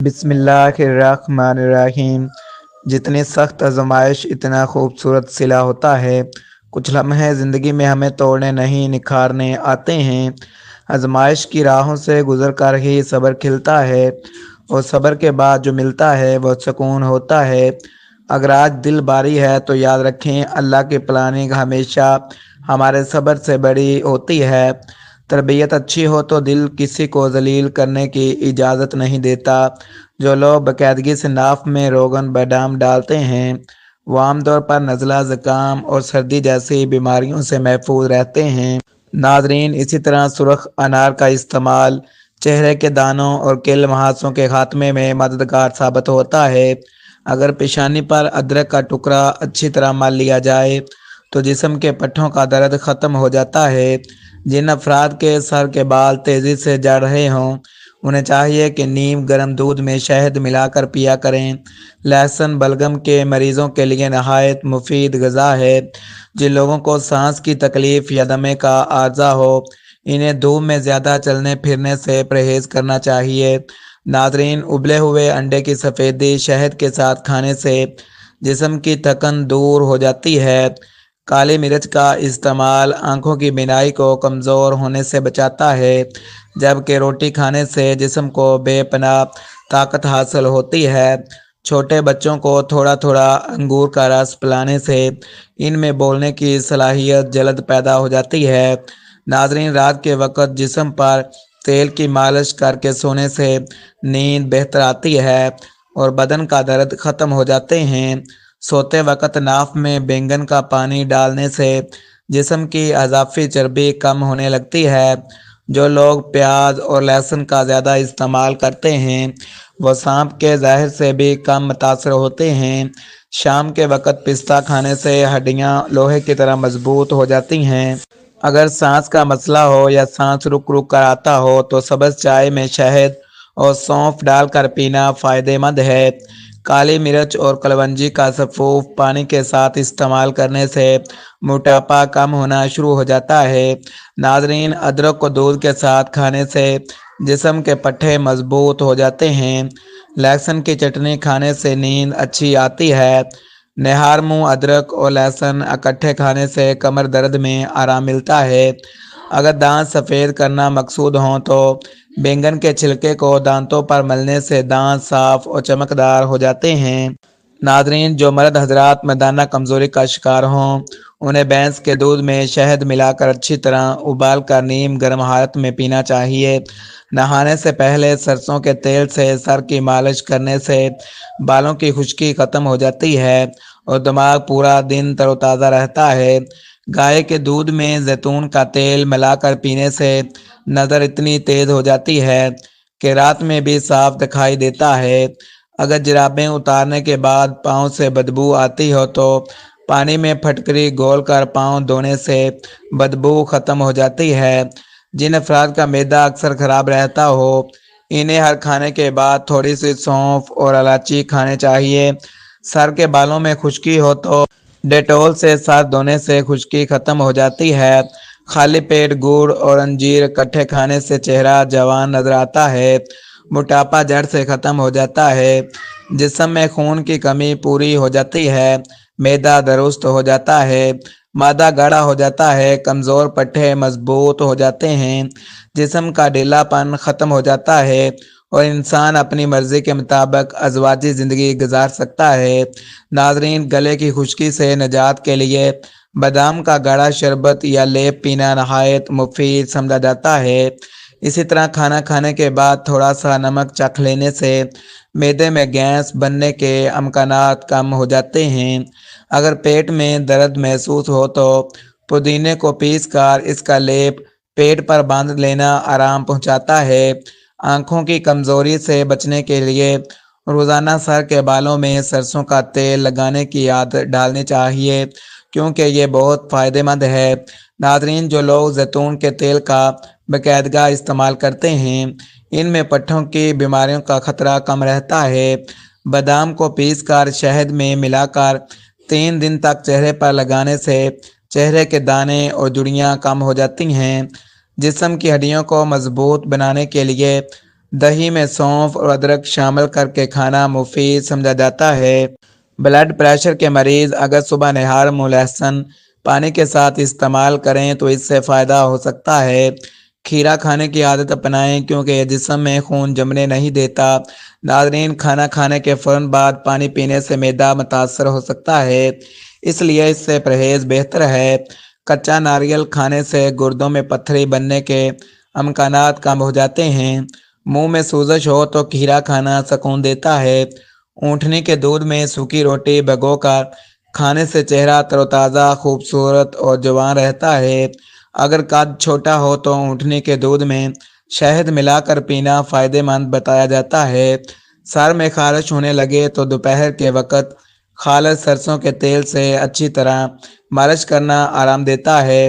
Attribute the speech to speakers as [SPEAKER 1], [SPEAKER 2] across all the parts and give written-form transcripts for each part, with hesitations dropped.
[SPEAKER 1] بسم اللہ الرحمن الرحیم۔ جتنی سخت آزمائش اتنا خوبصورت صلہ ہوتا ہے۔ کچھ لمحے زندگی میں ہمیں توڑنے نہیں نکھارنے آتے ہیں۔ آزمائش کی راہوں سے گزر کر ہی صبر کھلتا ہے، اور صبر کے بعد جو ملتا ہے وہ سکون ہوتا ہے۔ اگر آج دل باری ہے تو یاد رکھیں، اللہ کی پلاننگ ہمیشہ ہمارے صبر سے بڑی ہوتی ہے۔ تربیت اچھی ہو تو دل کسی کو ذلیل کرنے کی اجازت نہیں دیتا۔ جو لوگ باقاعدگی سے ناف میں روغن بادام ڈالتے ہیں وہ عام طور پر نزلہ، زکام اور سردی جیسی بیماریوں سے محفوظ رہتے ہیں۔ ناظرین، اسی طرح سرخ انار کا استعمال چہرے کے دانوں اور کیل مہاسوں کے خاتمے میں مددگار ثابت ہوتا ہے۔ اگر پیشانی پر ادرک کا ٹکڑا اچھی طرح مل لیا جائے تو جسم کے پٹھوں کا درد ختم ہو جاتا ہے۔ جن افراد کے سر کے بال تیزی سے جڑ رہے ہوں انہیں چاہیے کہ نیم گرم دودھ میں شہد ملا کر پیا کریں۔ لہسن بلغم کے مریضوں کے لیے نہایت مفید غذا ہے۔ جن لوگوں کو سانس کی تکلیف یا دمے کا عارضہ ہو انہیں دھوپ میں زیادہ چلنے پھرنے سے پرہیز کرنا چاہیے۔ ناظرین، ابلے ہوئے انڈے کی سفیدی شہد کے ساتھ کھانے سے جسم کی تھکن دور ہو جاتی ہے۔ کالی مرچ کا استعمال آنکھوں کی بینائی کو کمزور ہونے سے بچاتا ہے، جبکہ روٹی کھانے سے جسم کو بے پناہ طاقت حاصل ہوتی ہے۔ چھوٹے بچوں کو تھوڑا تھوڑا انگور کا رس پلانے سے ان میں بولنے کی صلاحیت جلد پیدا ہو جاتی ہے۔ ناظرین، رات کے وقت جسم پر تیل کی مالش کر کے سونے سے نیند بہتر آتی ہے اور بدن کا درد ختم ہو جاتے ہیں۔ سوتے وقت ناف میں بینگن کا پانی ڈالنے سے جسم کی اضافی چربی کم ہونے لگتی ہے۔ جو لوگ پیاز اور لہسن کا زیادہ استعمال کرتے ہیں وہ سانپ کے زہر سے بھی کم متاثر ہوتے ہیں۔ شام کے وقت پستہ کھانے سے ہڈیاں لوہے کی طرح مضبوط ہو جاتی ہیں۔ اگر سانس کا مسئلہ ہو یا سانس رک رک کر آتا ہو تو سبز چائے میں شہد اور سونف ڈال کر پینا فائدہ مند ہے۔ کالی مرچ اور کلونجی کا سفوف پانی کے ساتھ استعمال کرنے سے موٹاپا کم ہونا شروع ہو جاتا ہے۔ ناظرین، ادرک کو دودھ کے ساتھ کھانے سے جسم کے پٹھے مضبوط ہو جاتے ہیں۔ لہسن کی چٹنی کھانے سے نیند اچھی آتی ہے۔ نہار منہ ادرک اور لہسن اکٹھے کھانے سے کمر درد میں آرام ملتا ہے۔ اگر دانت سفید کرنا مقصود ہوں تو بینگن کے چھلکے کو دانتوں پر ملنے سے دانت صاف اور چمکدار ہو جاتے ہیں۔ ناظرین، جو مرد حضرات میدانہ کمزوری کا شکار ہوں انہیں بھینس کے دودھ میں شہد ملا کر اچھی طرح ابال کر نیم گرم حالت میں پینا چاہیے۔ نہانے سے پہلے سرسوں کے تیل سے سر کی مالش کرنے سے بالوں کی خشکی ختم ہو جاتی ہے اور دماغ پورا دن تر و تازہ رہتا ہے۔ گائے کے دودھ میں زیتون کا تیل ملا کر پینے سے نظر اتنی تیز ہو جاتی ہے کہ رات میں بھی صاف دکھائی دیتا ہے۔ اگر جرابیں اتارنے کے بعد پاؤں سے بدبو آتی ہو تو پانی میں پھٹکری گھول کر پاؤں دھونے سے بدبو ختم ہو جاتی ہے۔ جن افراد کا معدہ اکثر خراب رہتا ہو انہیں ہر کھانے کے بعد تھوڑی سی سونف اور الائچی کھانے چاہیے۔ سر کے بالوں میں خشکی ہو تو ڈیٹول سے سر دھونے سے خشکی ختم ہو جاتی ہے۔ خالی پیٹ گڑ اور انجیر اکٹھے کھانے سے چہرہ جوان نظر آتا ہے۔ موٹاپا جڑ سے ختم ہو جاتا ہے۔ جسم میں خون کی کمی پوری ہو جاتی ہے۔ معدہ درست ہو جاتا ہے۔ معدہ گاڑھا ہو جاتا ہے۔ کمزور پٹھے مضبوط ہو جاتے ہیں۔ جسم کا ڈھیلا پن ختم ہو جاتا ہے اور انسان اپنی مرضی کے مطابق ازواجی زندگی گزار سکتا ہے۔ ناظرین، گلے کی خشکی سے نجات کے لیے بادام کا گاڑھا شربت یا لیپ پینا نہایت مفید سمجھا جاتا ہے۔ اسی طرح کھانا کھانے کے بعد تھوڑا سا نمک چکھ لینے سے معدے میں گیس بننے کے امکانات کم ہو جاتے ہیں۔ اگر پیٹ میں درد محسوس ہو تو پودینے کو پیس کر اس کا لیپ پیٹ پر باندھ لینا آرام پہنچاتا ہے۔ آنکھوں کی کمزوری سے بچنے کے لیے روزانہ سر کے بالوں میں سرسوں کا تیل لگانے کی عادت ڈالنی چاہیے کیونکہ یہ بہت فائدہ مند ہے۔ ناظرین، جو لوگ زیتون کے تیل کا باقاعدگی استعمال کرتے ہیں ان میں پٹھوں کی بیماریوں کا خطرہ کم رہتا ہے۔ بادام کو پیس کر شہد میں ملا کر 3 دن تک چہرے پر لگانے سے چہرے کے دانے اور جھریاں کم ہو جاتی ہیں۔ جسم کی ہڈیوں کو مضبوط بنانے کے لیے دہی میں سونف اور ادرک شامل کر کے کھانا مفید سمجھا جاتا ہے۔ بلڈ پریشر کے مریض اگر صبح نہار منہ لہسن پانی کے ساتھ استعمال کریں تو اس سے فائدہ ہو سکتا ہے۔ کھیرا کھانے کی عادت اپنائیں کیونکہ یہ جسم میں خون جمنے نہیں دیتا۔ ناظرین، کھانا کھانے کے فوراً بعد پانی پینے سے معدہ متاثر ہو سکتا ہے، اس لیے اس سے پرہیز بہتر ہے۔ کچا ناریل کھانے سے گردوں میں پتھری بننے کے امکانات کم ہو جاتے ہیں۔ منہ میں سوزش ہو تو کھیرا کھانا سکون دیتا ہے۔ اونٹنی کے دودھ میں سوکھی روٹی بھگو کر کھانے سے چہرہ تر و تازہ، خوبصورت اور جوان رہتا ہے۔ اگر قد چھوٹا ہو تو اونٹنی کے دودھ میں شہد ملا کر پینا فائدہ مند بتایا جاتا ہے۔ سر میں خارش ہونے لگے تو دوپہر کے وقت خالص سرسوں کے تیل سے اچھی طرح مالش کرنا آرام دیتا ہے۔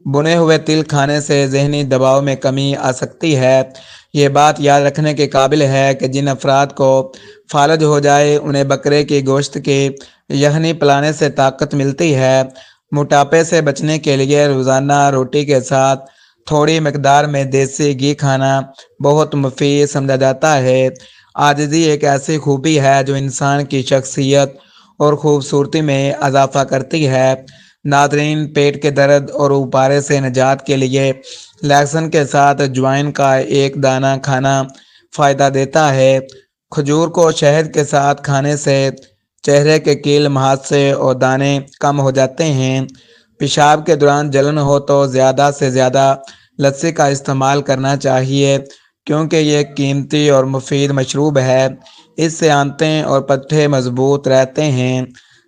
[SPEAKER 1] بنے ہوئے تل کھانے سے ذہنی دباؤ میں کمی آ سکتی ہے۔ یہ بات یاد رکھنے کے قابل ہے کہ جن افراد کو فالج ہو جائے انہیں بکرے کی گوشت کی یخنی پلانے سے طاقت ملتی ہے۔ موٹاپے سے بچنے کے لیے روزانہ روٹی کے ساتھ تھوڑی مقدار میں دیسی گھی کھانا بہت مفید سمجھا جاتا ہے۔ عاجزی ایک ایسی خوبی ہے جو انسان کی شخصیت اور خوبصورتی میں اضافہ کرتی ہے۔ ناظرین، پیٹ کے درد اور اوپارے سے نجات کے لیے لہسن کے ساتھ اجوائن کا ایک دانہ کھانا فائدہ دیتا ہے۔ کھجور کو شہد کے ساتھ کھانے سے چہرے کے کیل مہاسے اور دانے کم ہو جاتے ہیں۔ پیشاب کے دوران جلن ہو تو زیادہ سے زیادہ لسی کا استعمال کرنا چاہیے کیونکہ یہ قیمتی اور مفید مشروب ہے۔ اس سے آنتیں اور پٹھے مضبوط رہتے ہیں،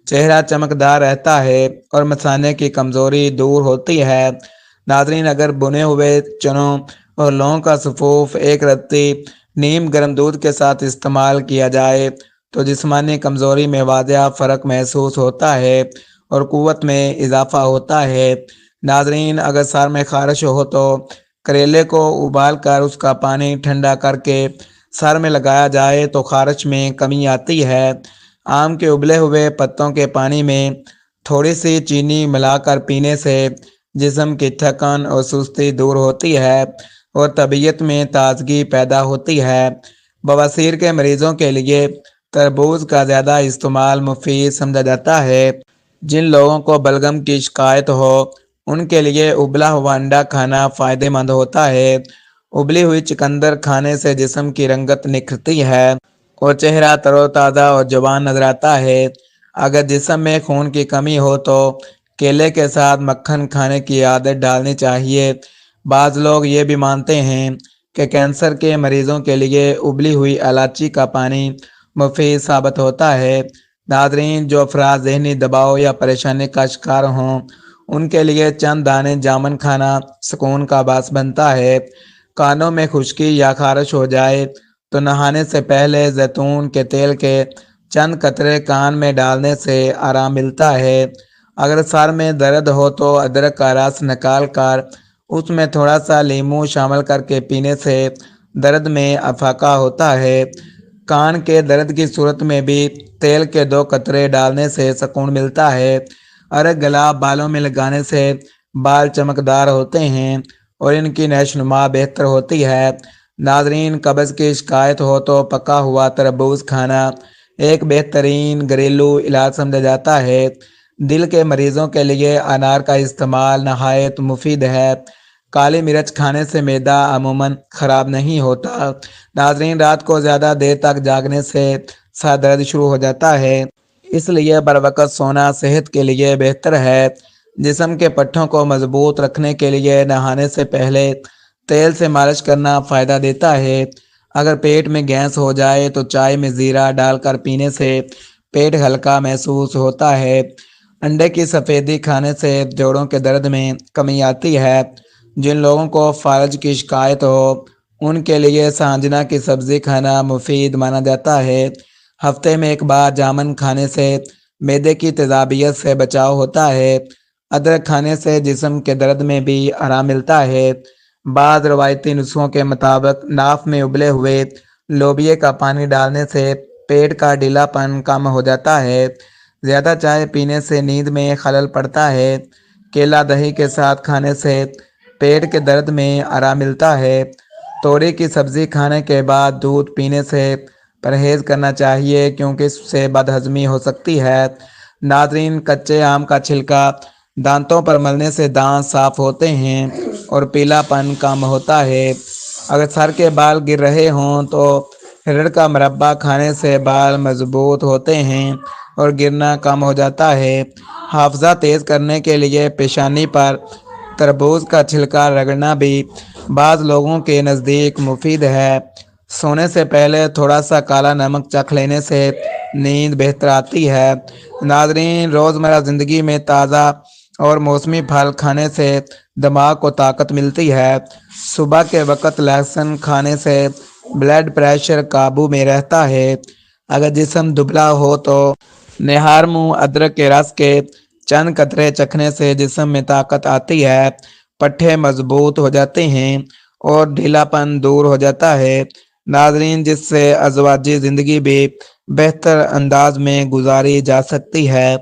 [SPEAKER 1] چہرہ چمکدار رہتا ہے اور مثانے کی کمزوری دور ہوتی ہے۔ ناظرین، اگر بنے ہوئے چنوں اور لونگ کا سفوف ایک رتی نیم گرم دودھ کے ساتھ استعمال کیا جائے تو جسمانی کمزوری میں واضح فرق محسوس ہوتا ہے اور قوت میں اضافہ ہوتا ہے۔ ناظرین، اگر سر میں خارش ہو تو کریلے کو ابال کر اس کا پانی ٹھنڈا کر کے سر میں لگایا جائے تو خارش میں کمی آتی ہے۔ آم کے ابلے ہوئے پتوں کے پانی میں تھوڑی سی چینی ملا کر پینے سے جسم کی تھکن اور سستی دور ہوتی ہے اور طبیعت میں تازگی پیدا ہوتی ہے۔ بواسیر کے مریضوں کے لیے تربوز کا زیادہ استعمال مفید سمجھا جاتا ہے۔ جن لوگوں کو بلغم کی شکایت ہو ان کے لیے ابلا ہوا انڈا کھانا فائدہ مند ہوتا ہے۔ ابلی ہوئی چقندر کھانے سے جسم کی رنگت نکھرتی ہے اور چہرہ تر و تازہ اور جوان نظر آتا ہے۔ اگر جسم میں خون کی کمی ہو تو کیلے کے ساتھ مکھن کھانے کی عادت ڈالنی چاہیے۔ بعض لوگ یہ بھی مانتے ہیں کہ کینسر کے مریضوں کے لیے ابلی ہوئی الائچی کا پانی مفید ثابت ہوتا ہے۔ ناظرین، جو افراد ذہنی دباؤ یا پریشانی کا شکار ہوں ان کے لیے چند دانے جامن کھانا سکون کا باعث بنتا ہے۔ کانوں میں خشکی یا خارش ہو جائے تو نہانے سے پہلے زیتون کے تیل کے چند قطرے کان میں ڈالنے سے آرام ملتا ہے۔ اگر سر میں درد ہو تو ادرک کا رس نکال کر اس میں تھوڑا سا لیموں شامل کر کے پینے سے درد میں افاقہ ہوتا ہے۔ کان کے درد کی صورت میں بھی تیل کے 2 قطرے ڈالنے سے سکون ملتا ہے۔ ارگ گلاب بالوں میں لگانے سے بال چمکدار ہوتے ہیں اور ان کی نشو و نما بہتر ہوتی ہے۔ ناظرین، قبض کی شکایت ہو تو پکا ہوا تربوز کھانا ایک بہترین گھریلو علاج سمجھا جاتا ہے۔ دل کے مریضوں کے لیے انار کا استعمال نہایت مفید ہے۔ کالی مرچ کھانے سے معدہ عموماً خراب نہیں ہوتا۔ ناظرین، رات کو زیادہ دیر تک جاگنے سے سر درد شروع ہو جاتا ہے، اس لیے بروقت سونا صحت کے لیے بہتر ہے۔ جسم کے پٹھوں کو مضبوط رکھنے کے لیے نہانے سے پہلے تیل سے مالش کرنا فائدہ دیتا ہے۔ اگر پیٹ میں گیس ہو جائے تو چائے میں زیرہ ڈال کر پینے سے پیٹ ہلکا محسوس ہوتا ہے۔ انڈے کی سفیدی کھانے سے جوڑوں کے درد میں کمی آتی ہے۔ جن لوگوں کو فالج کی شکایت ہو ان کے لیے سانجنا کی سبزی کھانا مفید مانا جاتا ہے۔ ہفتے میں ایک بار جامن کھانے سے معدے کی تیزابیت سے بچاؤ ہوتا ہے۔ ادرک کھانے سے جسم کے درد میں بھی آرام ملتا ہے۔ بعض روایتی نسخوں کے مطابق ناف میں ابلے ہوئے لوبیے کا پانی ڈالنے سے پیٹ کا ڈھیلا پن کم ہو جاتا ہے۔ زیادہ چائے پینے سے نیند میں خلل پڑتا ہے۔ کیلا دہی کے ساتھ کھانے سے پیٹ کے درد میں آرام ملتا ہے۔ توری کی سبزی کھانے کے بعد دودھ پینے سے پرہیز کرنا چاہیے کیونکہ اس سے بد ہضمی ہو سکتی ہے۔ ناظرین، کچے آم کا چھلکا دانتوں پر ملنے سے دانت صاف ہوتے ہیں اور پیلا پن کم ہوتا ہے۔ اگر سر کے بال گر رہے ہوں تو ہرڑ کا مربع کھانے سے بال مضبوط ہوتے ہیں اور گرنا کم ہو جاتا ہے۔ حافظہ تیز کرنے کے لیے پیشانی پر تربوز کا چھلکا رگڑنا بھی بعض لوگوں کے نزدیک مفید ہے۔ سونے سے پہلے تھوڑا سا کالا نمک چکھ لینے سے نیند بہتر آتی ہے۔ ناظرین، روزمرہ زندگی میں تازہ اور موسمی پھل کھانے سے دماغ کو طاقت ملتی ہے۔ صبح کے وقت لہسن کھانے سے بلڈ پریشر قابو میں رہتا ہے۔ اگر جسم دبلا ہو تو نہار منہ ادرک کے رس کے چند قطرے چکھنے سے جسم میں طاقت آتی ہے، پٹھے مضبوط ہو جاتے ہیں اور ڈھیلا پن دور ہو جاتا ہے۔ ناظرین، جس سے ازواجی زندگی بھی بہتر انداز میں گزاری جا سکتی ہے۔